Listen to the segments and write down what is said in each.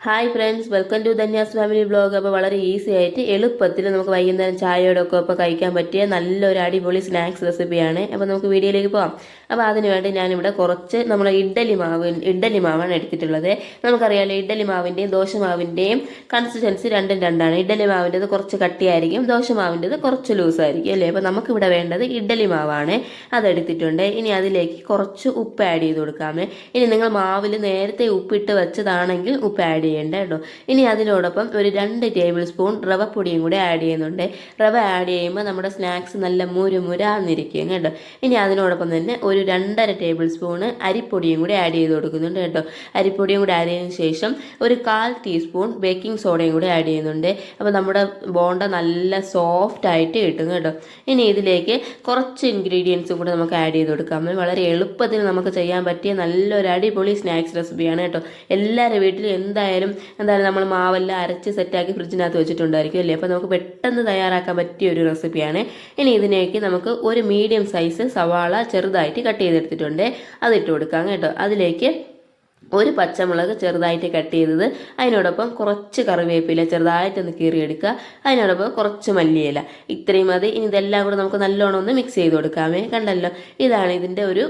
Hi friends, welcome to Dhanya's family vlog. അപ്പോൾ വളരെ easy ആയിട്ട് എളുപ്പത്തിൽ നമുക്ക് വൈകുന്നേരം ചായയോടൊക്കെ ഇപ്പോൾ കഴിക്കാൻ പറ്റിയ നല്ലൊരു അടിപൊളി സ്നാക്സ് റെസിപ്പിയാണ്. അപ്പോൾ നമുക്ക് വീഡിയോയിലേക്ക് പോകാം. അപ്പോൾ അതിനുവേണ്ടി ഞാനിവിടെ കുറച്ച് നമ്മൾ ഇഡ്ഡലി മാവാണ് എടുത്തിട്ടുള്ളത്. നമുക്കറിയാമല്ലോ, ഇഡ്ഡലി മാവിൻ്റെയും ദോശമാവിൻ്റെയും കൺസിസ്റ്റൻസി രണ്ടും രണ്ടാണ്. ഇഡ്ഡലി മാവിൻ്റെത് കുറച്ച് കട്ടിയായിരിക്കും, ദോശമാവിൻ്റെത് കുറച്ച് ലൂസായിരിക്കും അല്ലേ. അപ്പോൾ നമുക്കിവിടെ വേണ്ടത് ഇഡ്ഡലി മാവാണ്, അതെടുത്തിട്ടുണ്ട്. ഇനി അതിലേക്ക് കുറച്ച് ഉപ്പ് ആഡ് ചെയ്ത് കൊടുക്കാമേ. ഇനി നിങ്ങൾ മാവിൽ നേരത്തെ ഉപ്പിട്ട് വെച്ചതാണെങ്കിൽ ഉപ്പ് ആഡ് ചെയ്യേണ്ട കേട്ടോ. ഇനി അതിനോടൊപ്പം ഒരു 2 ടേബിൾ സ്പൂൺ റവപ്പൊടിയും കൂടെ ആഡ് ചെയ്യുന്നുണ്ട്. റവ ആഡ് ചെയ്യുമ്പോൾ നമ്മുടെ സ്നാക്സ് നല്ല മുരുമുരാന്നിരിക്കും കേട്ടോ. ഇനി അതിനോടൊപ്പം തന്നെ ഒരു 2.5 ടേബിൾ സ്പൂണ് അരിപ്പൊടിയും കൂടി ആഡ് ചെയ്ത് കൊടുക്കുന്നുണ്ട് കേട്ടോ. അരിപ്പൊടിയും കൂടി ആഡ് ചെയ്തതിന് ശേഷം ഒരു 1/4 ടീസ്പൂൺ ബേക്കിംഗ് സോഡയും കൂടി ആഡ് ചെയ്യുന്നുണ്ട്. അപ്പോൾ നമ്മുടെ ബോണ്ട നല്ല സോഫ്റ്റ് ആയിട്ട് കിട്ടും കേട്ടോ. ഇനി ഇതിലേക്ക് കുറച്ച് ഇൻഗ്രീഡിയൻസും കൂടെ നമുക്ക് ആഡ് ചെയ്ത് കൊടുക്കാം. വളരെ എളുപ്പത്തിൽ നമുക്ക് ചെയ്യാൻ പറ്റിയ നല്ലൊരു അടിപൊളി സ്നാക്സ് റെസിപ്പിയാണ് കേട്ടോ. എല്ലാവരുടെ വീട്ടിലും എന്തായാലും നമ്മൾ മാവെല്ലാം അരച്ച് സെറ്റാക്കി ഫ്രിഡ്ജിനകത്ത് വെച്ചിട്ടുണ്ടായിരിക്കും അല്ലേ. അപ്പോൾ നമുക്ക് പെട്ടെന്ന് തയ്യാറാക്കാൻ പറ്റിയ ഒരു റെസിപ്പിയാണ്. ഇനി ഇതിലേക്ക് നമുക്ക് ഒരു മീഡിയം സൈസ് സവാള ചെറുതായിട്ട് കട്ട് ചെയ്തെടുത്തിട്ടുണ്ട്, അതിട്ട് കൊടുക്കാം കേട്ടോ. അതിലേക്ക് ഒരു പച്ചമുളക് ചെറുതായിട്ട് കട്ട് ചെയ്തത്, അതിനോടൊപ്പം കുറച്ച് കറിവേപ്പില ചെറുതായിട്ടൊന്ന് കീറിയെടുക്കുക, അതിനോടൊപ്പം കുറച്ച് മല്ലിയില, ഇത്രയും മതി. ഇനി ഇതെല്ലാം കൂടെ നമുക്ക് നല്ലോണം ഒന്ന് മിക്സ് ചെയ്ത് കൊടുക്കാമേ. കണ്ടല്ലോ, ഇതാണ് ഇതിൻ്റെ ഒരു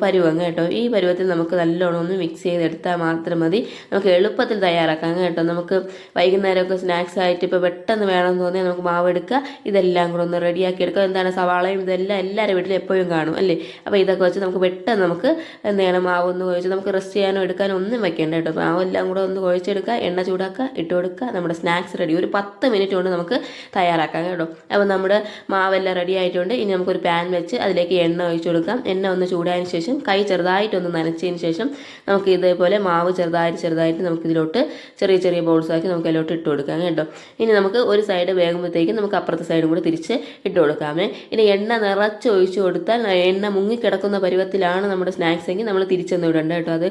പരുവം കേട്ടോ. ഈ പരുവത്തിൽ നമുക്ക് നല്ലോണം ഒന്ന് മിക്സ് ചെയ്തെടുത്താൽ മാത്രം മതി. നമുക്ക് എളുപ്പത്തിൽ തയ്യാറാക്കാം കേട്ടോ. നമുക്ക് വൈകുന്നേരമൊക്കെ സ്നാക്സ് ആയിട്ട് ഇപ്പോൾ പെട്ടെന്ന് വേണമെന്ന് തോന്നിയാൽ നമുക്ക് മാവ് എടുക്കുക, ഇതെല്ലാം കൂടെ ഒന്ന് റെഡിയാക്കി എടുക്കുക. എന്താണ്, സവാളയും ഇതെല്ലാം എല്ലാവരുടെ വീട്ടിലും എപ്പോഴും കാണും അല്ലേ. അപ്പോൾ ഇതൊക്കെ വെച്ച് നമുക്ക് പെട്ടെന്ന് നമുക്ക് എന്താണ് മാവ് ഒന്ന് കുഴച്ച് നമുക്ക് റെസ്റ്റ് ചെയ്യാനോ എടുക്കാൻ ഒന്നും വെക്കേണ്ട കേട്ടോ. മാവെല്ലാം കൂടെ ഒന്ന് കുഴച്ചെടുക്കുക, എണ്ണ ചൂടാക്കുക, ഇട്ട് കൊടുക്കുക, നമ്മുടെ സ്നാക്സ് റെഡി. ഒരു 10 മിനിറ്റ് കൊണ്ട് നമുക്ക് തയ്യാറാക്കാം കേട്ടോ. അപ്പോൾ നമ്മുടെ മാവെല്ലാം റെഡി ആയിട്ടുണ്ട്. ഇനി നമുക്കൊരു പാൻ വെച്ച് അതിലേക്ക് എണ്ണ ഒഴിച്ചു കൊടുക്കാം. എണ്ണ ഒന്ന് ചൂടായതിന് ശേഷം കൈ ചെറുതായിട്ടൊന്ന് നനച്ചതിന് ശേഷം നമുക്ക് ഇതേപോലെ മാവ് ചെറുതായിട്ട് നമുക്ക് ഇതിലോട്ട് ചെറിയ ചെറിയ ബോൾസ് ആക്കി നമുക്ക് അതിലോട്ട് ഇട്ട് കൊടുക്കാം കേട്ടോ. ഇനി നമുക്ക് ഒരു സൈഡ് വേകുമ്പോഴത്തേക്കും നമുക്ക് അപ്പുറത്തെ സൈഡും കൂടി തിരിച്ച് ഇട്ട് കൊടുക്കാമേ. ഇനി എണ്ണ നിറച്ച് ഒഴിച്ചു കൊടുത്താൽ എണ്ണ മുങ്ങിക്കിടക്കുന്ന പരുവത്തിലാണ് നമ്മുടെ സ്നാക്സ് എങ്കിൽ നമ്മൾ തിരിച്ചൊന്നും ഇടണ്ട കേട്ടോ. അത്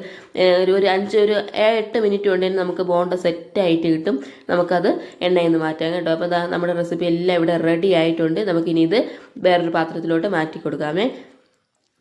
ഒരു 8 മിനിറ്റ് കൊണ്ട് തന്നെ നമുക്ക് ബോണ്ട സെറ്റായിട്ട് കിട്ടും. നമുക്കത് എണ്ണയിൽ നിന്ന് മാറ്റാം കേട്ടോ. അപ്പോൾ നമ്മുടെ റെസിപ്പി എല്ലാം ഇവിടെ റെഡി ആയിട്ടുണ്ട്. നമുക്കിനി ഇത് വേറൊരു പാത്രത്തിലോട്ട് മാറ്റി കൊടുക്കാമേ.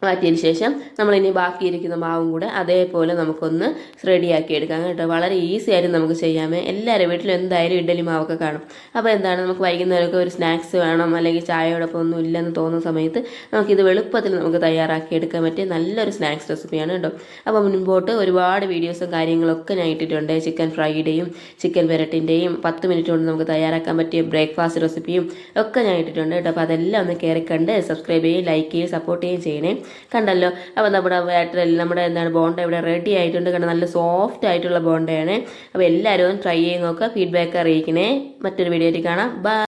മാറ്റിയതിന് ശേഷം നമ്മളിനി ബാക്കിയിരിക്കുന്ന മാവും കൂടെ അതേപോലെ നമുക്കൊന്ന് റെഡിയാക്കി എടുക്കാം കേട്ടോ. വളരെ ഈസി ആയിട്ട് നമുക്ക് ചെയ്യാമേ. എല്ലാവരുടെ വീട്ടിലും എന്തായാലും ഇഡ്ഡലി മാവൊക്കെ കാണും. അപ്പോൾ എന്താണ്, നമുക്ക് വൈകുന്നേരമൊക്കെ ഒരു സ്നാക്സ് വേണം അല്ലെങ്കിൽ ചായയോടൊപ്പം ഒന്നും ഇല്ലെന്ന് തോന്നുന്ന സമയത്ത് നമുക്കിത് എളുപ്പത്തിൽ നമുക്ക് തയ്യാറാക്കി എടുക്കാൻ പറ്റിയ നല്ലൊരു സ്നാക്സ് റെസിപ്പിയാണ് കേട്ടോ. അപ്പോൾ മുൻപോട്ട് ഒരുപാട് വീഡിയോസും കാര്യങ്ങളൊക്കെ ഞാൻ ഇട്ടിട്ടുണ്ട്. ചിക്കൻ ഫ്രൈഡേയും ചിക്കൻ പെരട്ടിൻ്റെയും 10 മിനിറ്റ് കൊണ്ട് നമുക്ക് തയ്യാറാക്കാൻ പറ്റിയ ബ്രേക്ക്ഫാസ്റ്റ് റെസിപ്പിയും ഒക്കെ ഞാൻ ഇട്ടിട്ടുണ്ട് കേട്ടോ. അപ്പോൾ അതെല്ലാം ഒന്ന് കയറി കണ്ട് സബ്സ്ക്രൈബ് ചെയ്യുകയും ലൈക്ക് ചെയ്യുകയും സപ്പോർട്ട് ചെയ്യുകയും ചെയ്യണേ. കണ്ടല്ലോ, അപ്പോൾ നമ്മുടെ ബോണ്ട ഇവിടെ റെഡി ആയിട്ടുണ്ട്. കണ്ടോ, നല്ല സോഫ്റ്റ് ആയിട്ടുള്ള ബോണ്ടയാണ്. അപ്പോൾ എല്ലാവരും ട്രൈ ചെയ്ത് നോക്കുക, ഫീഡ്ബാക്ക് അറിയിക്കണേ. മറ്റൊരു വീഡിയോയിൽ കാണാം. ബൈ.